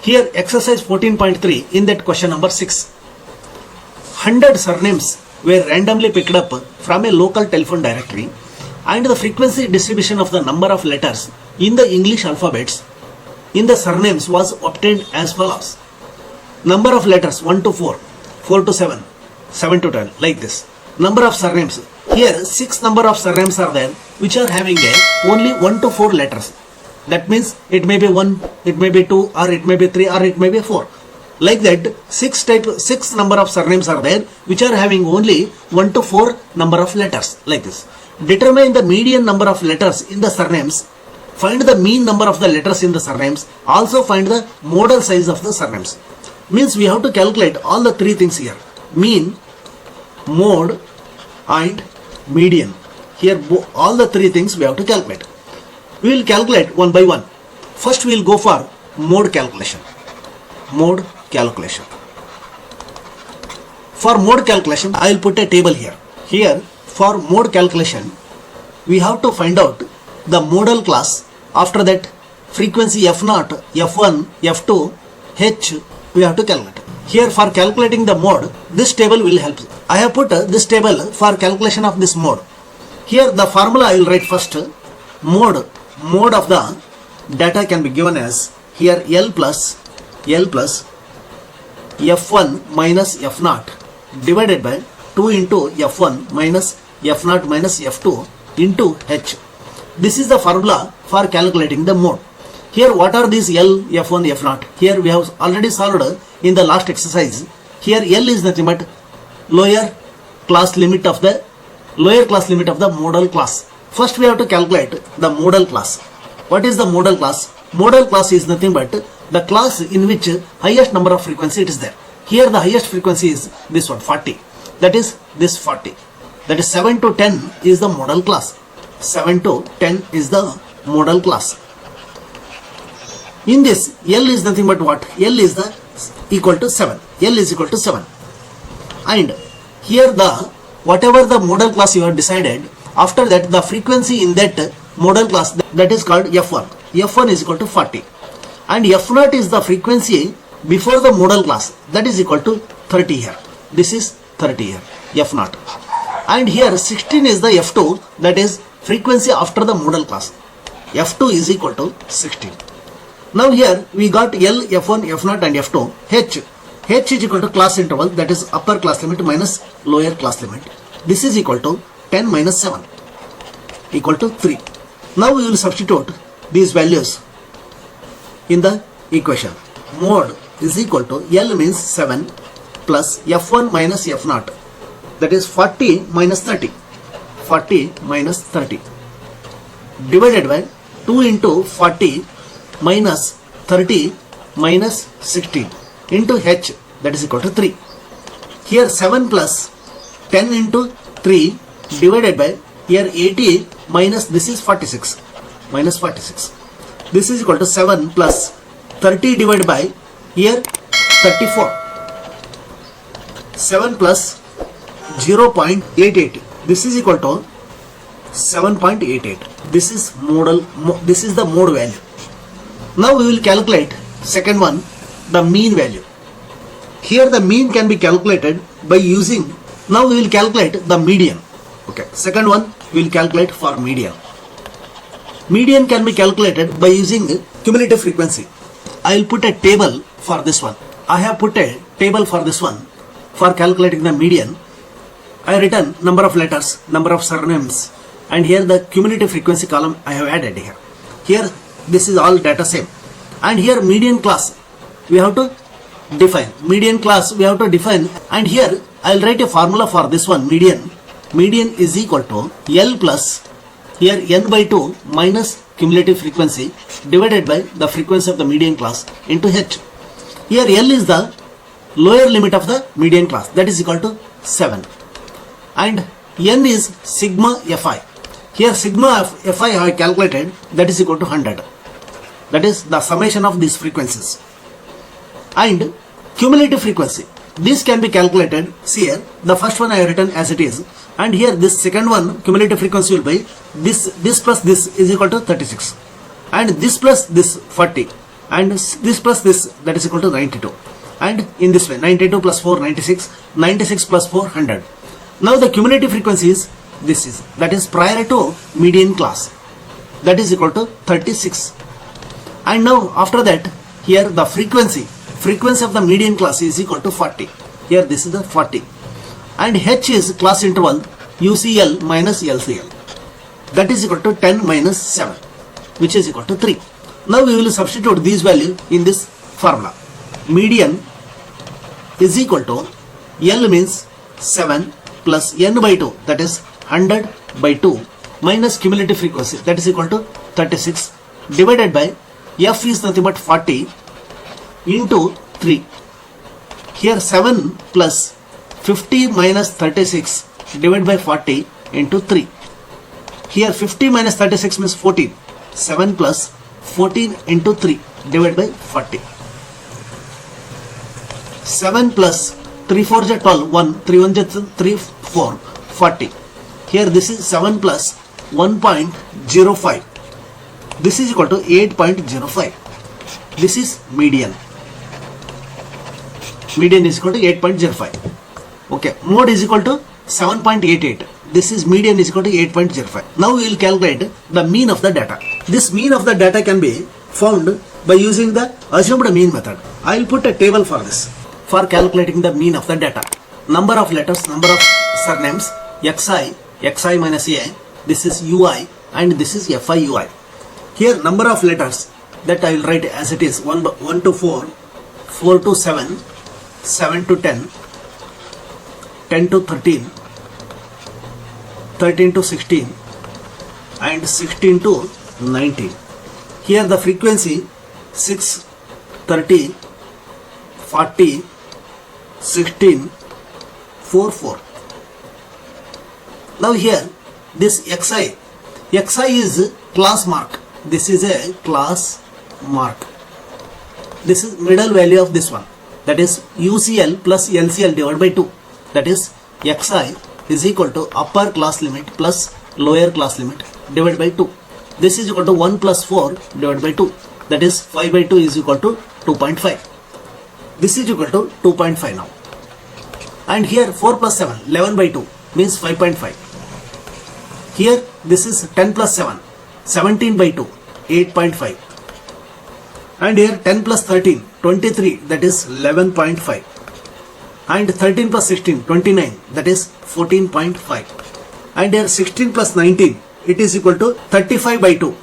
Here exercise 14.3 in that question number 6. 100 surnames were randomly picked up from a local telephone directory and the frequency distribution of the number of letters in the English alphabets in the surnames was obtained as follows. Number of letters 1 to 4, 4 to 7, 7 to 10, like this. Number of surnames. Here 6 number of surnames are there which are having only 1 to 4 letters. That means it may be 1, it may be 2, or it may be 3, or it may be 4. Like that, 6 number of surnames are there which are having only 1 to 4 number of letters, like this. Determine the median number of letters in the surnames. Find the mean number of the letters in the surnames. Also find the modal size of the surnames. Means we have to calculate all the 3 things here. Mean, mode and median. Here all the 3 things we have to calculate. We will calculate one by one. First we will go for mode calculation. Mode calculation. For mode calculation, I will put a table here. Here for mode calculation, we have to find out the modal class. After that, frequency F0, F1, F2, H we have to calculate. Here for calculating the mode, this table will help. I have put this table for calculation of this mode. Here the formula I will write first. Mode of the data can be given as here L plus F1 minus F0 divided by 2 into F1 minus F0 minus F2 into H. This is the formula for calculating the mode. Here what are these L, F1, F0? Here we have already solved in the last exercise. Here L is nothing but lower class limit of the modal class. First we have to calculate the modal class. What is the modal class? Modal class is nothing but the class in which highest number of frequency it is there. Here the highest frequency is this one, 40. That is this 40. That is 7 to 10 is the modal class. 7 to 10 is the modal class. In this, L is nothing but what? L is the equal to 7. L is equal to 7. And here whatever the modal class you have decided, after that the frequency in that modal class, that is called F1. F1 is equal to 40. And F0 is the frequency before the modal class, that is equal to 30 here. This is 30 here, F0. And here 16 is the F2, that is frequency after the modal class. F2 is equal to 16. Now here we got L, F1, F0 and F2. H is equal to class interval, that is upper class limit minus lower class limit. This is equal to 10 minus 7 equal to 3. Now we will substitute these values in the equation. Mode is equal to L means 7 plus F1 minus F0, that is 40 minus 30. 40 minus 30 divided by 2 into 40 minus 30 minus 16 into H, that is equal to 3. Here 7 plus 10 into 3 divided by here 80 minus this is 46 minus 46. This is equal to 7 plus 30 divided by here 34. 7 plus 0.88. This is equal to 7.88. This is this is the mode value. Now we will calculate second one, the mean value. Here the mean can be calculated by using, now we will calculate the median. Okay, second one we will calculate for median. Median can be calculated by using cumulative frequency. I will put a table for this one. I have put a table for this one. For calculating the median, I have written number of letters, number of surnames, and here the cumulative frequency column I have added here. Here this is all data same. And here median class we have to define. Median class we have to define, and here I will write a formula for this one, median. Median is equal to L plus here n by 2 minus cumulative frequency divided by the frequency of the median class into H. Here L is the lower limit of the median class, that is equal to 7. And n is sigma Fi. Here sigma Fi I have calculated, that is equal to 100. That is the summation of these frequencies. And cumulative frequency, this can be calculated. See here, the first one I have written as it is, and here this second one cumulative frequency will be this plus this is equal to 36, and this plus this 40. and this plus this, that is equal to 92. And in this way, 92 plus 4, 96, 96 plus 4, 100. Now the cumulative frequency is this is, that is prior to median class, that is equal to 36. And now after that, here the frequency of the median class is equal to 40. Here this is the 40. And H is class interval UCL minus LCL, that is equal to 10 minus 7, which is equal to 3. Now we will substitute these values in this formula. Median is equal to L means 7 plus N by 2, that is 100 by 2, minus cumulative frequency, that is equal to 36, divided by F is nothing but 40 into 3. Here 7 plus 50 minus 36 divided by 40 into 3. Here 50 minus 36 means 14. 7 plus 14 into 3 divided by 40. 7 plus 3 4 is 12, 1, 3 1 is 3, 4, 40. Here this is 7 plus 1.05. This is equal to 8.05. This is median. Median is equal to 8.05. Okay, mode is equal to 7.88. This is median is equal to 8.05. Now we will calculate the mean of the data. This mean of the data can be found by using the assumed mean method. I will put a table for this, for calculating the mean of the data. Number of letters, number of surnames, xi minus a, this is ui, and this is fi ui. Here number of letters, that I will write as it is, 1 to 4, 4 to 7, 7 to 10, 10 to 13, 13 to 16, and 16 to 19. Here the frequency 6, 30, 40, 16, 4, 4. Now here this xi is class mark. This is a class mark. This is middle value of this one, that is UCL plus LCL divided by 2, that is xi is equal to upper class limit plus lower class limit divided by 2. This is equal to 1 plus 4 divided by 2, that is 5 by 2 is equal to 2.5. This is equal to 2.5 now. And here 4 plus 7, 11 by 2 means 5.5. Here this is 10 plus 7, 17 by 2, 8.5. And here 10 plus 13, 23, that is 11.5. And 13 plus 16, 29, that is 14.5. And here 16 plus 19, it is equal to 35 by 2,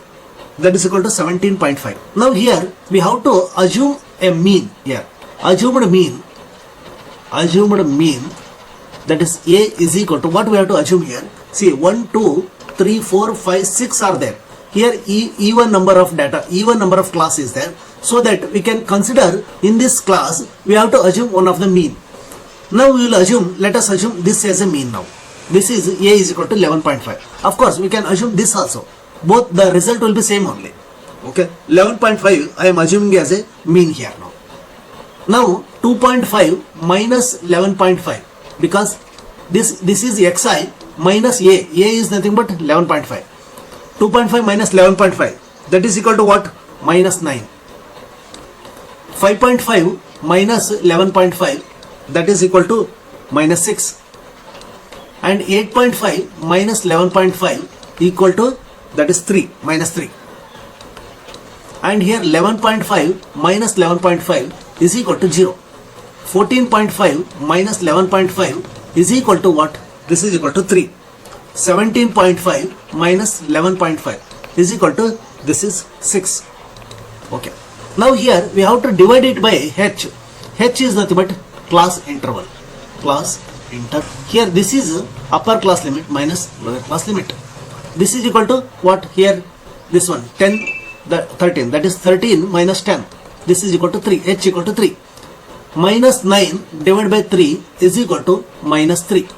that is equal to 17.5. Now here we have to assume a mean here. Assumed mean, that is a is equal to, what we have to assume here? See, 1, 2, 3, 4, 5, 6 are there. Here even number of data, even number of class is there. So that we can consider in this class, we have to assume one of the mean. Now we will assume, let us assume this as a mean now. This is a is equal to 11.5. Of course, we can assume this also. Both the result will be same only. Okay, 11.5 I am assuming as a mean here now. Now 2.5 minus 11.5, because this is xi minus a is nothing but 11.5. 2.5 minus 11.5, that is equal to what? Minus 9. 5.5 minus 11.5, that is equal to minus 6. And 8.5 minus 11.5 equal to, that is 3, minus 3. And here 11.5 minus 11.5 is equal to 0. 14.5 minus 11.5 is equal to what? This is equal to 3. 17.5 minus 11.5 is equal to, this is 6. Okay. Now here we have to divide it by h. H is nothing but class interval. Here this is upper class limit minus lower class limit. This is equal to what? Here this one 10, 13, that is 13 minus 10. This is equal to 3. H equal to 3. Minus 9 divided by 3 is equal to minus 3.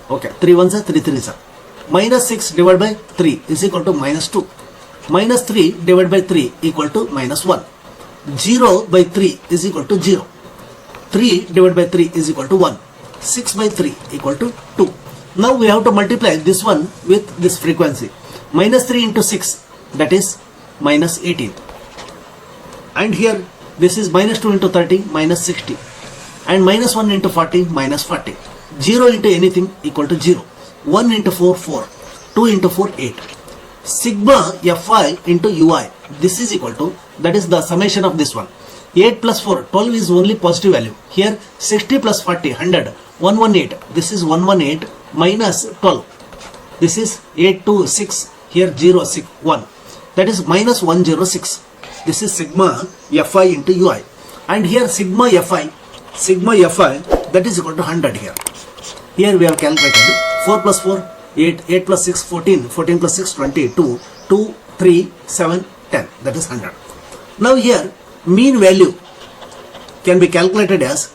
Okay, 3 ones are 3 3s are. Minus 6 divided by 3 is equal to minus 2. Minus 3 divided by 3 equal to minus 1. 0 by 3 is equal to 0. 3 divided by 3 is equal to 1. 6 by 3 equal to 2. Now we have to multiply this one with this frequency. Minus 3 into 6, that is minus 18. And here this is minus 2 into 30 minus 60, and minus 1 into 40 minus 40. 0 into anything equal to 0. 1 into 4 4, 2 into 4 8. Sigma Fi into Ui, this is equal to, that is the summation of this one. 8 plus 4, 12 is only positive value. Here 60 plus 40, 100, 118. This is 118 minus 12. This is 8 2 6, here 0 6 1. That is minus 106. This is sigma Fi into Ui. And here sigma Fi, that is equal to 100 here. Here we have calculated 4 plus 4, 8, 8 plus 6, 14, 14 plus 6, 22, 2, 3, 7, 10, that is 100. Now here mean value can be calculated as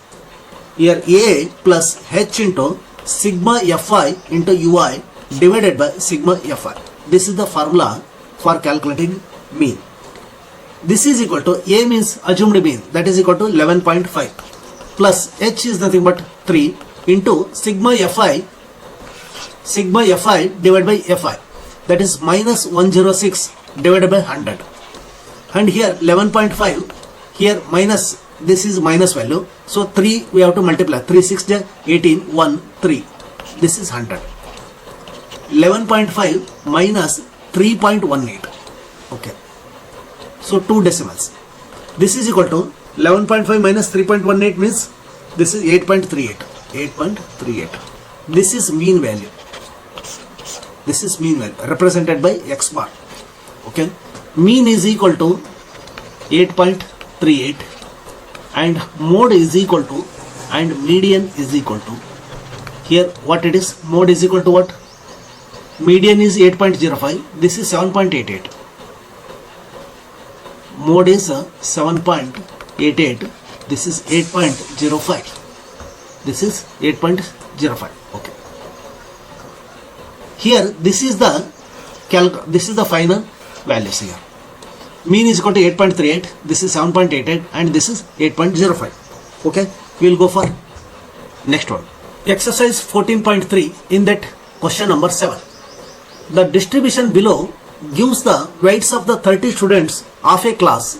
here A plus H into sigma Fi into Ui divided by sigma Fi. This is the formula for calculating mean. This is equal to A means assumed mean, that is equal to 11.5 plus H is nothing but 3 into sigma Fi divided by Fi, that is minus 106 divided by 100. And here 11.5, here minus, this is minus value, so 3 we have to multiply, 3 6 18, 1 3, this is 100. 11.5 minus 3.18, okay, so 2 decimals. This is equal to 11.5 minus 3.18 means this is 8.38. This is mean value. This is mean value represented by x bar. Okay, mean is equal to 8.38 and mode is equal to, and median is equal to, here what it is, mode is equal to what, median is 8.05, this is 7.88, mode is 7.88, this is 8.05, this is 8.05. okay, here this is the final values here. Mean is equal to 8.38, this is 7.88 and this is 8.05. okay, we will go for next one. Exercise 14.3, in that question number 7. The distribution below gives the weights of the 30 students of a class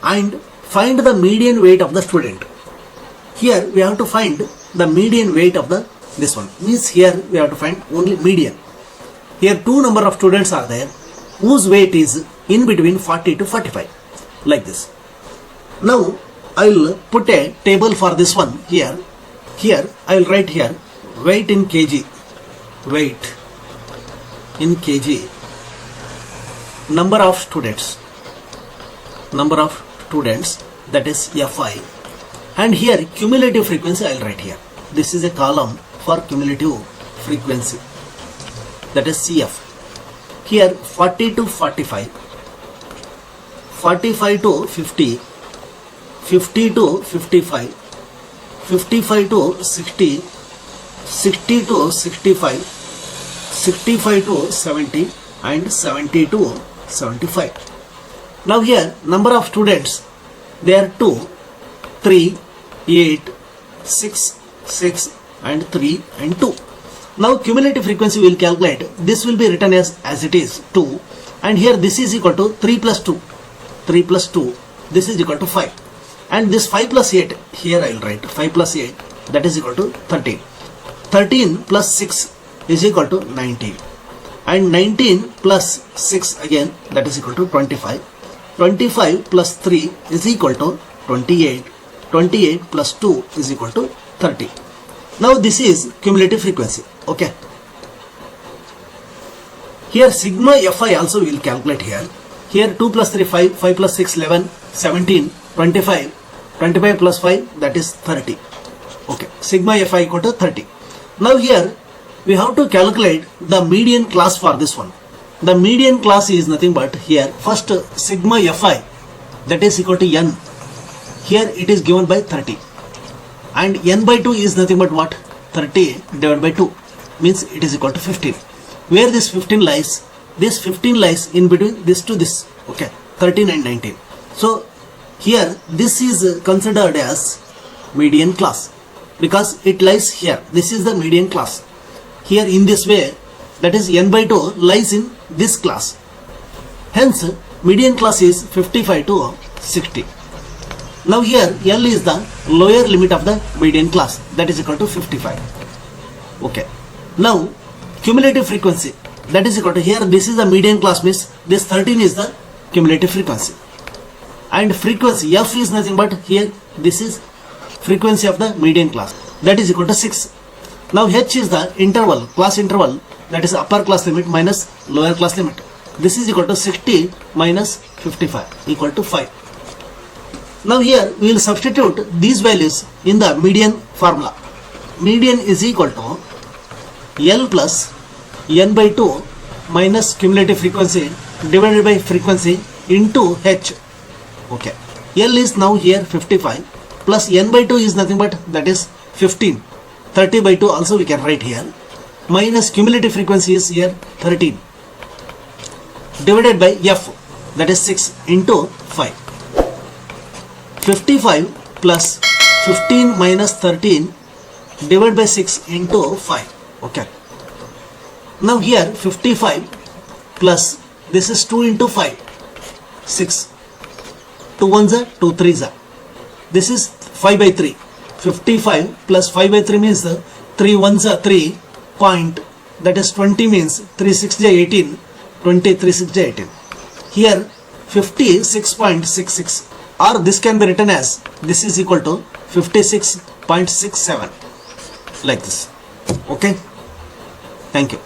and find the median weight of the student. Here we have to find the median weight of this one, means here we have to find only median. Here 2 number of students are there whose weight is in between 40 to 45, like this. Now I will put a table for this one here. Here I will write here weight in kg, number of students, that is Fi, and here cumulative frequency I will write here. This is a column for cumulative frequency, that is CF. Here 40 to 45, 45 to 50, 50 to 55, 55 to 60, 60 to 65, 65 to 70 and 70 to 75. Now here number of students, they are 2, 3, 8, 6, 6 and 3 and 2. Now cumulative frequency we will calculate. This will be written as it is 2, and here this is equal to 3 plus 2, this is equal to 5, and this 5 plus 8, here I will write 5 plus 8, that is equal to 13. 13 plus 6 is equal to 19, and 19 plus 6 again, that is equal to 25. 25 plus 3 is equal to 28. 28 plus 2 is equal to 30. Now this is cumulative frequency. Okay. Here sigma Fi also we will calculate here. Here 2 plus 3 5, 5 plus 6 11, 17, 25, 25 plus 5, that is 30. Okay, sigma Fi equal to 30. Now here we have to calculate the median class for this one. The median class is nothing but here first sigma Fi, that is equal to n. Here it is given by 30, and n by 2 is nothing but what, 30 divided by 2, means it is equal to 15. Where this 15 lies? This 15 lies in between this to this. Okay, 13 and 19. So here this is considered as median class because it lies here. This is the median class. Here in this way, that is n by 2 lies in this class. Hence median class is 55 to 60. Now here L is the lower limit of the median class, that is equal to 55. Okay. Now cumulative frequency, that is equal to, here this is the median class, means this 13 is the cumulative frequency, and frequency F is nothing but, here this is frequency of the median class, that is equal to 6. Now H is the interval, class interval, that is upper class limit minus lower class limit. This is equal to 60 minus 55 equal to 5. Now here we will substitute these values in the median formula. Median is equal to L plus n by 2 minus cumulative frequency divided by frequency into H. Okay. L is now here 55 plus n by 2 is nothing but, that is 15. 30 by 2 also we can write here, minus cumulative frequency is here 13 divided by F, that is 6 into 5. 55 plus 15 minus 13 divided by 6 into 5. Okay. Now here 55 plus, this is 2 into 5, 6. 2 ones are 2 threes are. This is 5 by 3. 55 plus 5 by 3 means 3 ones are 3 point, that is 20 means 3 6 is 18, 20 3 6 is 18. Here 56.66, or this can be written as, this is equal to 56.67, like this. Okay. Thank you.